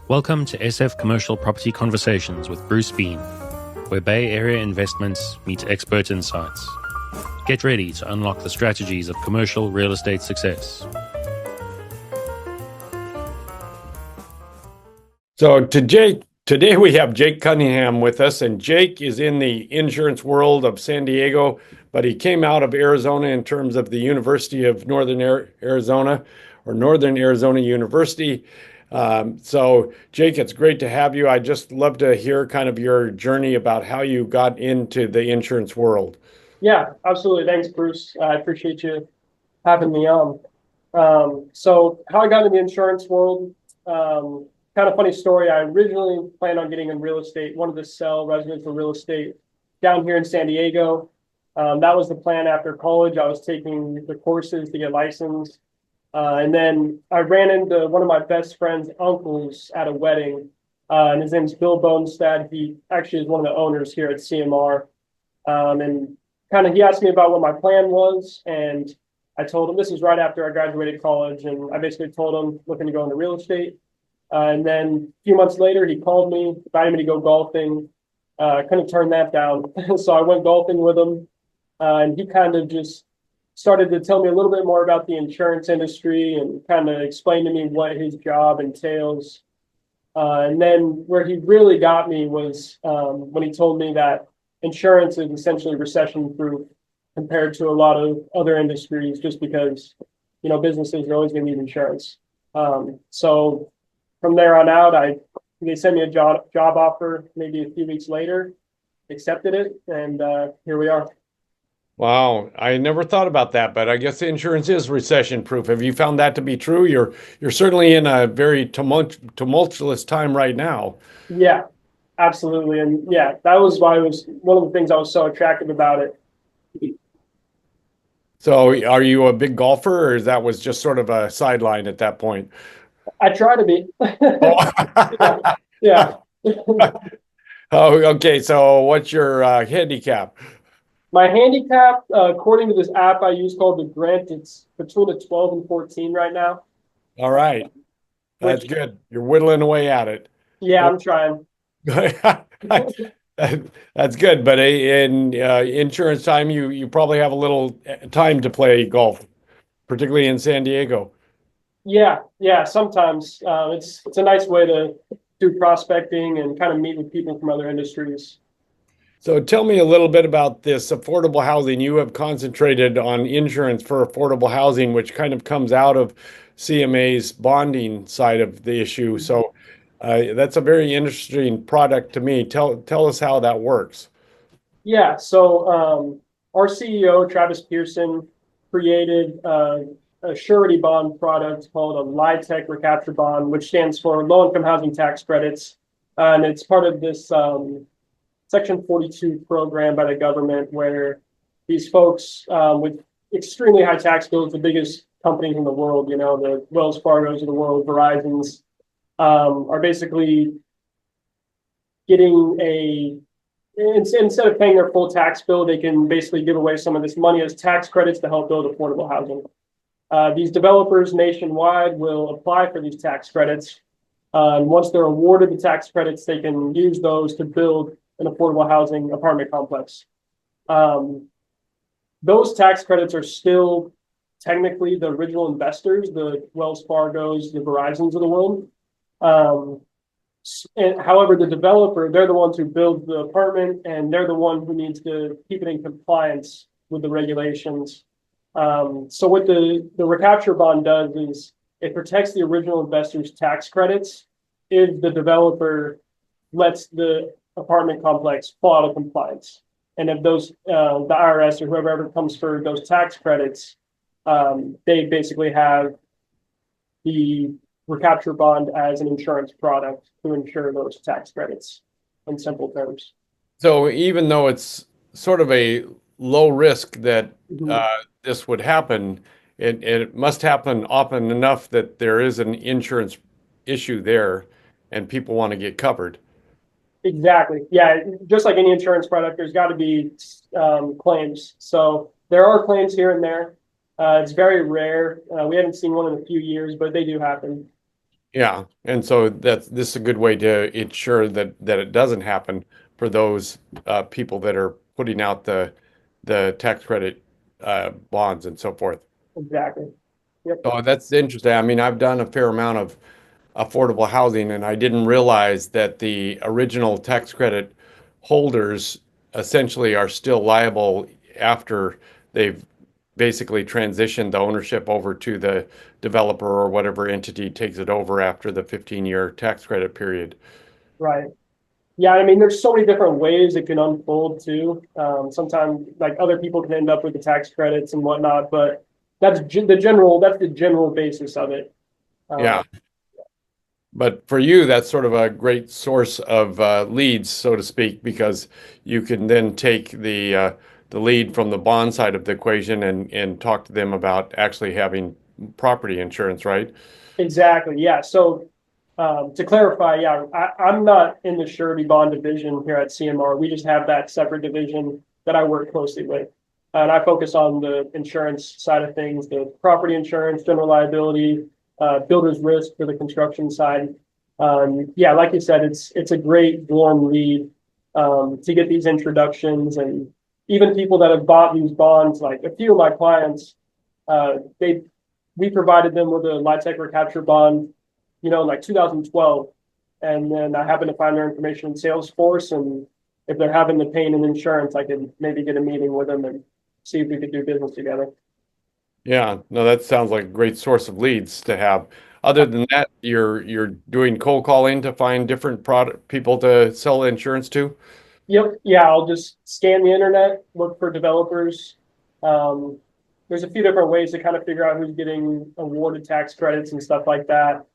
Welcome to SF Commercial Property Conversations with Bruce Bean, where Bay Area investments meet expert insights. Get ready to unlock the strategies of commercial real estate success. So today we have Jake Cunningham with us, and Jake is in the insurance world of San Diego, but he came out of Arizona in terms of the University of Northern Arizona or Northern Arizona University. So Jake, it's great to have you. I'd just love to hear kind of your journey about how you got into the insurance world. Yeah, absolutely. Thanks, Bruce. I appreciate you having me on. So how I got into the insurance world, kind of funny story. I originally planned on getting in real estate, wanted to sell residential real estate down here in San Diego. That was the plan after college. I was taking the courses to get licensed. And then I ran into one of my best friend's uncles at a wedding. And his name's Bill Bonestad. He actually is one of the owners here at CMR. And he asked me about what my plan was, and I told him this is right after I graduated college, and I basically told him looking to go into real estate. And then a few months later, he called me, invited me to go golfing. Couldn't turn that down, so I went golfing with him, and he kind of just started to tell me a little bit more about the insurance industry and kind of explain to me what his job entails. And then where he really got me was when he told me that insurance is essentially recession-proof compared to a lot of other industries, just because, businesses are always going to need insurance. So from there on out, they sent me a job offer maybe a few weeks later, accepted it, and here we are. Wow, I never thought about that, but I guess insurance is recession-proof. Have you found that to be true? You're certainly in a very tumultuous time right now. Yeah, absolutely. And yeah, that was why it was one of the things I was so attractive about it. So are you a big golfer, or that was just sort of a sideline at that point? I try to be. Oh, Yeah. Oh, okay. So what's your handicap? My handicap, according to this app I use called the Grant, it's between a 12 and 14 right now. All right. That's good. You're whittling away at it. Yeah, I'm trying. That's good. But in insurance time, you probably have a little time to play golf, particularly in San Diego. Yeah. Sometimes it's a nice way to do prospecting and kind of meet with people from other industries. So tell me a little bit about this affordable housing. You have concentrated on insurance for affordable housing, which kind of comes out of CMA's bonding side of the issue. So that's a very interesting product to me. Tell us how that works. Yeah, so our CEO, Travis Pearson, created a surety bond product called a Tech Recapture Bond, which stands for low-income housing tax credits. And it's part of this Section 42 program by the government, where these folks with extremely high tax bills, the biggest companies in the world, the Wells Fargo's of the world, Verizon's, are basically getting instead of paying their full tax bill, they can basically give away some of this money as tax credits to help build affordable housing. These developers nationwide will apply for these tax credits. And once they're awarded the tax credits, they can use those to build an affordable housing apartment complex. Those tax credits are still technically the original investors, the Wells Fargo's, the Verizon's of the world. And however, the developer, they're the ones who build the apartment, and they're the one who needs to keep it in compliance with the regulations. So what the recapture bond does is it protects the original investor's tax credits if the developer lets the apartment complex fall out of compliance. And if those the IRS or whoever comes for those tax credits, they basically have the recapture bond as an insurance product to insure those tax credits in simple terms. So even though it's sort of a low risk that this would happen, it must happen often enough that there is an insurance issue there and people want to get covered. Exactly. Yeah. Just like any insurance product, there's got to be claims. So there are claims here and there. It's very rare. We haven't seen one in a few years, but they do happen. Yeah, and so this is a good way to ensure that it doesn't happen for those people that are putting out the tax credit bonds and so forth. Exactly. Yep. So that's interesting. I mean, I've done a fair amount of affordable housing, and I didn't realize that the original tax credit holders essentially are still liable after they've basically transitioned the ownership over to the developer or whatever entity takes it over after the 15-year tax credit period. Right. Yeah, I mean, there's so many different ways it can unfold too. Sometimes, like other people can end up with the tax credits and whatnot, but that's the general basis of it. Yeah. Um, But for you, that's sort of a great source of leads, so to speak, because you can then take the lead from the bond side of the equation and talk to them about actually having property insurance, right? exactly. Yeah. So to clarify, yeah, I'm not in the surety bond division here at CMR. We just have that separate division that I work closely with. And I focus on the insurance side of things, the property insurance, general liability, builder's risk for the construction side. Yeah, like you said, it's a great warm lead to get these introductions, and even people that have bought these bonds, like a few of my clients, they we provided them with a Tech Recapture Bond, in like 2012. And then I happened to find their information in Salesforce. And if they're having the pain in insurance, I could maybe get a meeting with them and see if we could do business together. Yeah, no, that sounds like a great source of leads to have. Other than that, you're doing cold calling to find different product people to sell insurance to? Yep. Yeah. I'll just scan the internet, look for developers. Um, there's a few different ways to kind of figure out who's getting awarded tax credits and stuff like that.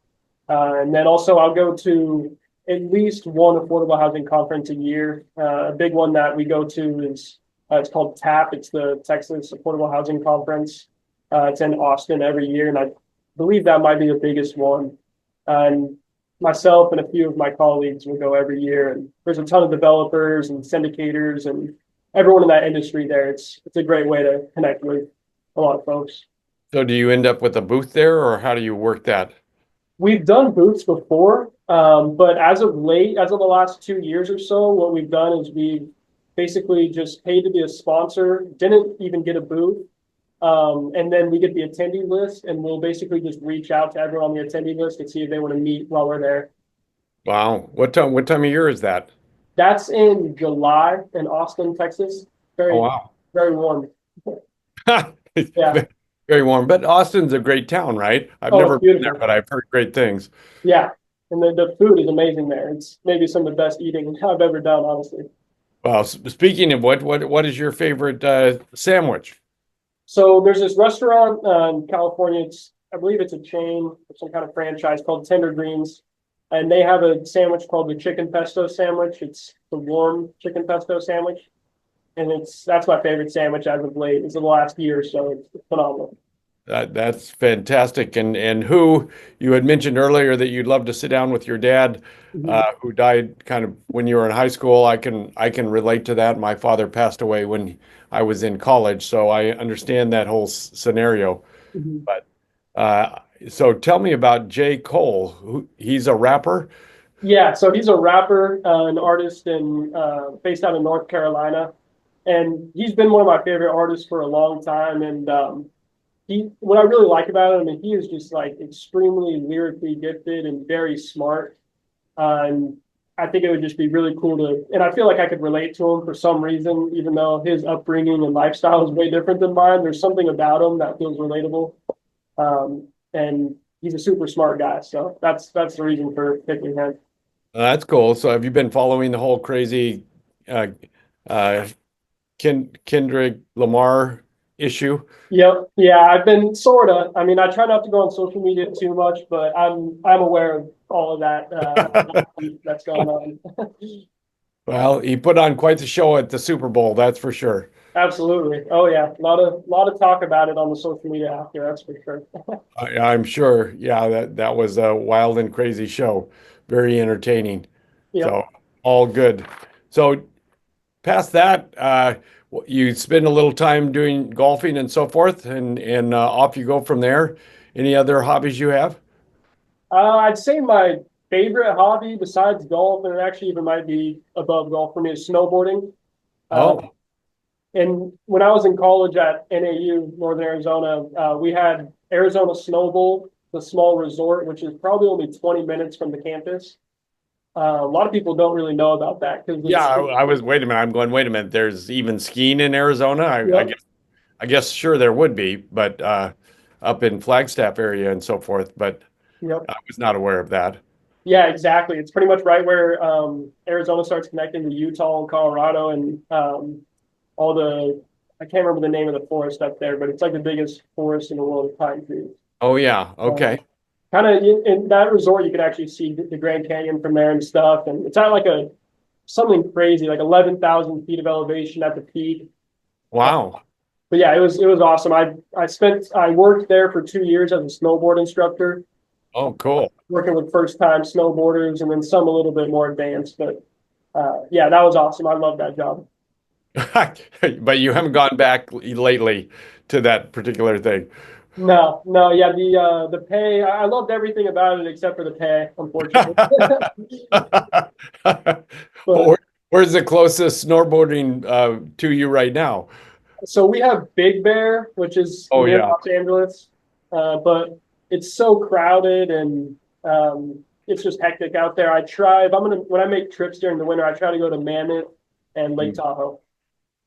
And then also I'll go to at least one affordable housing conference a year. A big one that we go to is it's called TAP. It's the Texas Affordable Housing Conference. It's in Austin every year, and I believe that might be the biggest one. And myself and a few of my colleagues will go every year. And there's a ton of developers and syndicators and everyone in that industry there. It's a great way to connect with a lot of folks. So do you end up with a booth there, or how do you work that? We've done booths before, but as of late, as of the last 2 years or so, what we've done is we basically just paid to be a sponsor, didn't even get a booth, and then we get the attendee list, and we'll basically just reach out to everyone on the attendee list and see if they want to meet while we're there. Wow. What time of year is that? That's in July in Austin, Texas. Oh, Very, wow. very warm. It's Yeah. very warm, but Austin's a great town, right? I've Oh, it's never been there, beautiful. but I've heard great things. Yeah. And the food is amazing there. It's maybe some of the best eating I've ever done, honestly. Well, speaking of what is your favorite sandwich? So there's this restaurant in California. I believe it's a chain or some kind of franchise called Tender Greens, and they have a sandwich called the chicken pesto sandwich. It's the warm chicken pesto sandwich, and that's my favorite sandwich as of late. It's the last year or so. It's phenomenal. That's fantastic. And who you had mentioned earlier that you'd love to sit down with your dad, Mhm. who died kind of when you were in high school. I can relate to that. My father passed away when I was in college, so I understand that whole scenario. Mhm. But uh, so tell me about J. Cole. He's a rapper. Yeah, so he's a rapper, an artist, and based out of North Carolina, and he's been one of my favorite artists for a long time. And what I really like about him, and he is just like extremely lyrically gifted and very smart. And I think it would just be really cool and I feel like I could relate to him for some reason, even though his upbringing and lifestyle is way different than mine. There's something about him that feels relatable. And he's a super smart guy. So that's the reason for picking him. That's cool. So have you been following the whole crazy uh, uh, Kendrick Lamar issue? Yep. Yeah, I've been sort of. I mean, I try not to go on social media too much, but I'm aware of all of that that's going on. Well, he put on quite the show at the Super Bowl, that's for sure. Absolutely. Oh yeah, a lot of talk about it on the social media after. That's for sure. I'm sure. Yeah, that was a wild and crazy show. Very entertaining. Yep. So all good. So past that, you spend a little time doing golfing and so forth, and off you go from there. Any other hobbies you have? I'd say my favorite hobby besides golf, and it actually even might be above golf for me, is snowboarding. Uh, Oh, and when I was in college at NAU, Northern Arizona, we had Arizona Snow Bowl, the small resort, which is probably only 20 minutes from the campus. A lot of people don't really know about that because yeah. it's, I was. Wait a minute. I'm going. Wait a minute. There's even skiing in Arizona. I yep, guess. I guess sure there would be, but up in Flagstaff area and so forth. But yep. I was not aware of that. Yeah, exactly. It's pretty much right where Arizona starts connecting to Utah and Colorado and all the, I can't remember the name of the forest up there, but it's like the biggest forest in the world of pine trees. Oh yeah. Um, Okay. Kind of in that resort, you can actually see the Grand Canyon from there and stuff. And it's at like a something crazy, like 11,000 feet of elevation at the peak. Wow. But yeah, it was awesome. I worked there for 2 years as a snowboard instructor, Oh, cool. working with first time snowboarders and then some a little bit more advanced. But yeah, that was awesome. I love that job. But you haven't gone back lately to that particular thing. No, no, yeah, the pay, I loved everything about it except for the pay, unfortunately. But Where- Where's the closest snowboarding to you right now? so we have Big Bear, which is Oh near yeah. Los Angeles, but it's so crowded and it's just hectic out there. I try if I'm gonna when I make trips during the winter, I try to go to Mammoth and Lake Mm. Tahoe.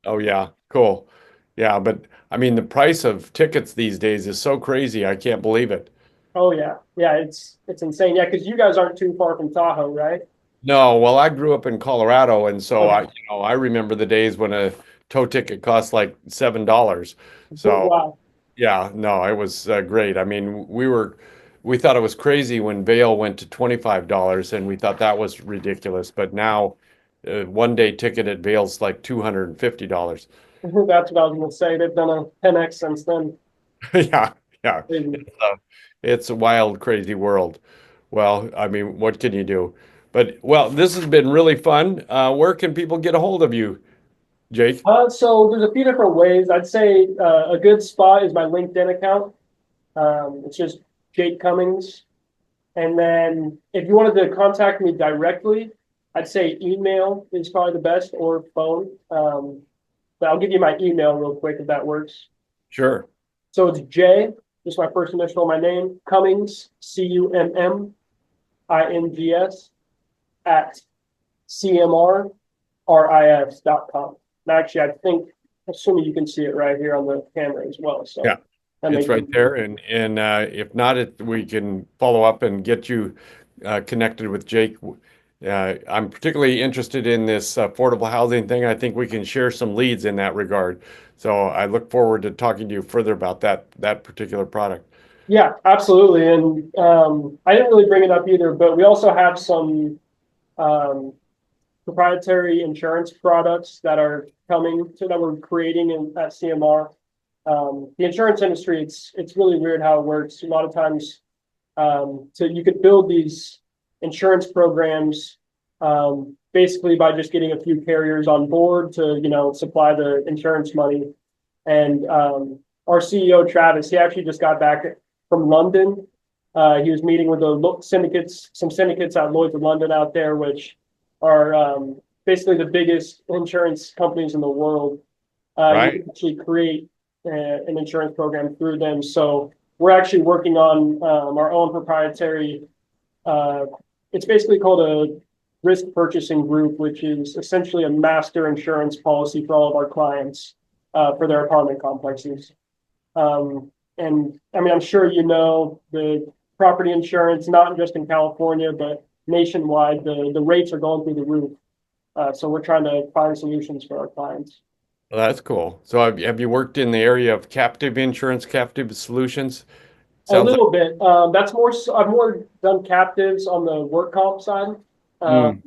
Oh yeah. Cool. Yeah, but I mean the price of tickets these days is so crazy. I can't believe it. Oh yeah, yeah, it's insane. Yeah, because you guys aren't too far from Tahoe, right? No, well, I grew up in Colorado, and so Okay. I remember the days when a tow ticket cost like $7. So Wow. yeah, no, it was great. I mean, we thought it was crazy when Vail went to $25, and we thought that was ridiculous. But now, one day ticket at Vail's like $250. That's what I was gonna say. They've done a 10x since then. Yeah, yeah, Crazy. it's a wild, crazy world. Well, I mean, what can you do? But well, this has been really fun. Where can people get a hold of you, Jake? So there's a few different ways. I'd say a good spot is my LinkedIn account. It's just Jake Cummings. And then if you wanted to contact me directly, I'd say email is probably the best or phone. But I'll give you my email real quick if that works. Sure. So it's J, just my first initial of my name, Cummings, Cummings, at cmrris.com. Now, actually, assuming you can see it right here on the camera as well. So Yeah. that It's makes right it there, and if not, we can follow up and get you connected with Jake. I'm particularly interested in this affordable housing thing. I think we can share some leads in that regard. So I look forward to talking to you further about that particular product. Yeah, absolutely. And I didn't really bring it up either, but we also have some um, proprietary insurance products that are coming to that we're creating at CMR. The insurance industry, it's really weird how it works. A lot of times, so you could build these insurance programs basically by just getting a few carriers on board to supply the insurance money. And our CEO Travis, he actually just got back from London. He was meeting with some syndicates at Lloyd's of London out there, which are basically the biggest insurance companies in the world. You Right? can actually create an insurance program through them. So we're actually working on our own proprietary. Uh, it's basically called a risk purchasing group, which is essentially a master insurance policy for all of our clients for their apartment complexes. And I mean, I'm sure you know the property insurance, not just in California, but nationwide, the rates are going through the roof. So we're trying to find solutions for our clients. Well, that's cool. So have you worked in the area of captive insurance, captive solutions? A Sounds like. little bit. That's more. I've more done captives on the work comp side, uh, Mm,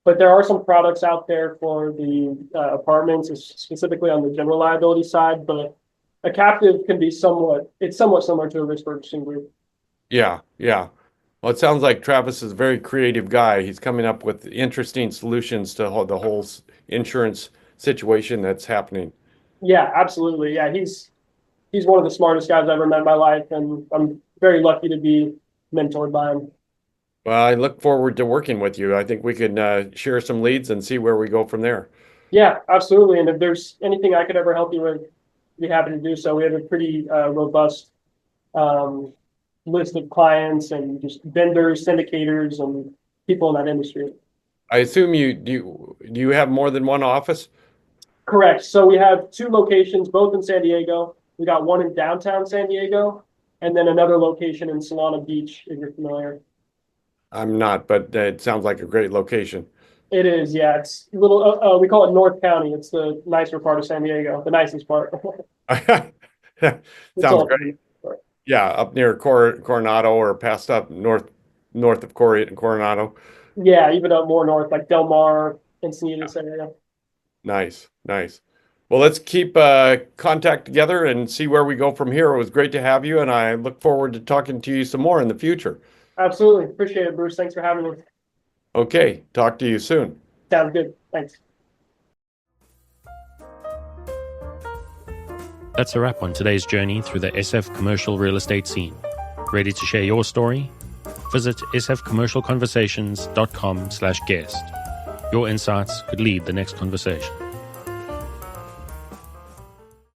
but there are some products out there for the apartments, specifically on the general liability side. But a captive can be somewhat similar to a risk purchasing group. yeah, yeah. Well, it sounds like Travis is a very creative guy. He's coming up with interesting solutions to the whole insurance situation that's happening. Yeah, absolutely. Yeah, he's one of the smartest guys I've ever met in my life, and I'm very lucky to be mentored by him. Well, I look forward to working with you. I think we can share some leads and see where we go from there. Yeah, absolutely. And if there's anything I could ever help you with, I'd be happy to do so. We have a pretty robust um, list of clients and just vendors, syndicators, and people in that industry. I assume do you have more than one office? Correct. So we have two locations, both in San Diego. We got one in downtown San Diego, and then another location in Solana Beach, if you're familiar. I'm not, but it sounds like a great location. It is, yeah. It's a little. We call it North County. It's the nicer part of San Diego, the nicest part. It's Sounds all great. Yeah, up near Coronado or past up north of Coronado. Yeah, even up more north, like Del Mar, Encinitas area. Nice, nice. Well, let's keep contact together and see where we go from here. It was great to have you, and I look forward to talking to you some more in the future. Absolutely. Appreciate it, Bruce. Thanks for having me. Okay, talk to you soon. Sounds good. Thanks. That's a wrap on today's journey through the SF commercial real estate scene. Ready to share your story? Visit sfcommercialconversations.com/guest. Your insights could lead the next conversation.